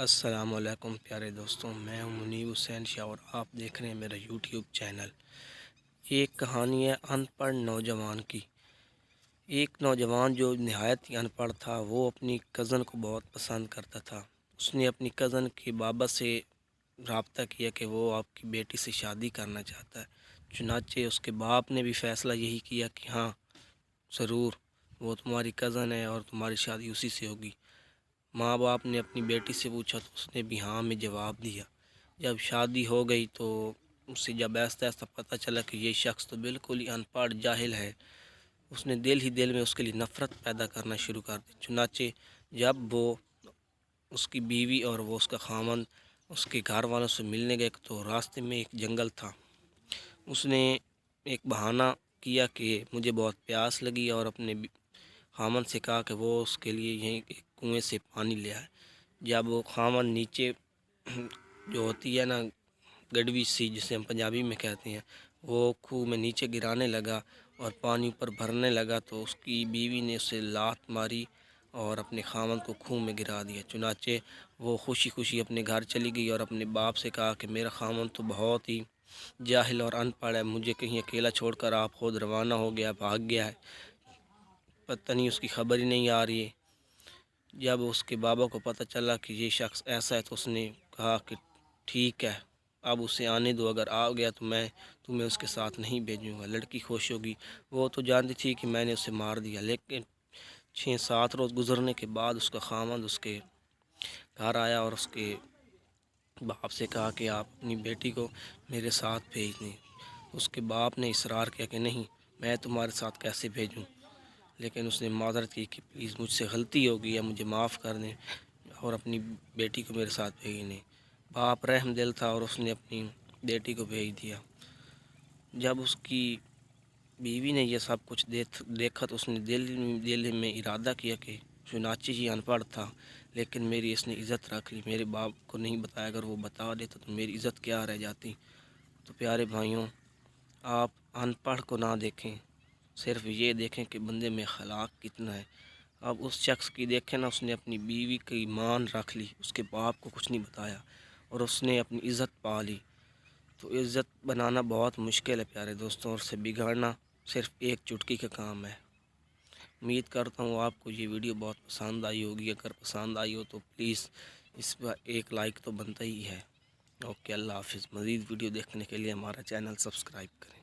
السلام علیکم پیارے دوستوں، میں ہوں منیب حسین شاہ اور آپ دیکھ رہے ہیں میرا یوٹیوب چینل۔ ایک کہانی ہے ان پڑھ نوجوان کی۔ ایک نوجوان جو نہایت ہی ان پڑھ تھا، وہ اپنی کزن کو بہت پسند کرتا تھا۔ اس نے اپنی کزن کے بابا سے رابطہ کیا کہ وہ آپ کی بیٹی سے شادی کرنا چاہتا ہے۔ چنانچہ اس کے باپ نے بھی فیصلہ یہی کیا کہ ہاں ضرور، وہ تمہاری کزن ہے اور تمہاری شادی اسی سے ہوگی۔ ماں باپ نے اپنی بیٹی سے پوچھا تو اس نے بھی ہاں میں جواب دیا۔ جب شادی ہو گئی تو اسے جب ایسا پتہ چلا کہ یہ شخص تو بالکل ہی ان پڑھ جاہل ہے، اس نے دل ہی دل میں اس کے لیے نفرت پیدا کرنا شروع کر دی۔ چنانچہ جب وہ اس کی بیوی اور وہ اس کا خامند اس کے گھر والوں سے ملنے گئے تو راستے میں ایک جنگل تھا۔ اس نے ایک بہانہ کیا کہ مجھے بہت پیاس لگی اور اپنے خامند سے کہا کہ وہ اس کے لیے یہیں ایک کنویں سے پانی لے آئے۔ جب وہ خامند نیچے جو ہوتی ہے نا گڑوی سی جسے ہم پنجابی میں کہتے ہیں، وہ کنویں میں نیچے گرانے لگا اور پانی اوپر بھرنے لگا تو اس کی بیوی نے اسے لات ماری اور اپنے خامند کو کنویں میں گرا دیا۔ چنانچہ وہ خوشی خوشی اپنے گھر چلی گئی اور اپنے باپ سے کہا کہ میرا خامند تو بہت ہی جاہل اور ان پڑھ ہے، مجھے کہیں اکیلا چھوڑ کر آپ خود روانہ ہو گیا، بھاگ گیا ہے، پتہ نہیں اس کی خبر ہی نہیں آ رہی ہے۔ جب اس کے بابا کو پتہ چلا کہ یہ شخص ایسا ہے تو اس نے کہا کہ ٹھیک ہے، اب اسے آنے دو، اگر آ گیا تو میں تمہیں اس کے ساتھ نہیں بھیجوں گا۔ لڑکی خوش ہوگی، وہ تو جانتی تھی کہ میں نے اسے مار دیا، لیکن 6-7 روز گزرنے کے بعد اس کا خامند اس کے گھر آیا اور اس کے باپ سے کہا کہ آپ اپنی بیٹی کو میرے ساتھ بھیج دیں۔ اس کے باپ نے اصرار کیا کہ نہیں، میں تمہارے ساتھ کیسے بھیجوں، لیکن اس نے معذرت کی کہ پلیز مجھ سے غلطی ہو گئی ہے، مجھے معاف کر دیں اور اپنی بیٹی کو میرے ساتھ بھیج دیں۔ باپ رحم دل تھا اور اس نے اپنی بیٹی کو بھیج دیا۔ جب اس کی بیوی نے یہ سب کچھ دیکھا تو اس نے دل میں ارادہ کیا کہ چنانچہ ہی ان پڑھ تھا لیکن میری اس نے عزت رکھ لی، میرے باپ کو نہیں بتایا، اگر وہ بتا دیتا تو میری عزت کیا رہ جاتی۔ تو پیارے بھائیوں، آپ ان پڑھ کو نہ دیکھیں، صرف یہ دیکھیں کہ بندے میں اخلاق کتنا ہے۔ اب اس شخص کی دیکھیں نا، اس نے اپنی بیوی کی مان رکھ لی، اس کے باپ کو کچھ نہیں بتایا اور اس نے اپنی عزت پا لی۔ تو عزت بنانا بہت مشکل ہے پیارے دوستوں، اور اسے بگاڑنا صرف ایک چٹکی کا کام ہے۔ امید کرتا ہوں آپ کو یہ ویڈیو بہت پسند آئی ہوگی، اگر پسند آئی ہو تو پلیز اس پر ایک لائک تو بنتا ہی ہے۔ اوکے، اللہ حافظ۔ مزید ویڈیو دیکھنے کے لیے ہمارا چینل سبسکرائب کریں۔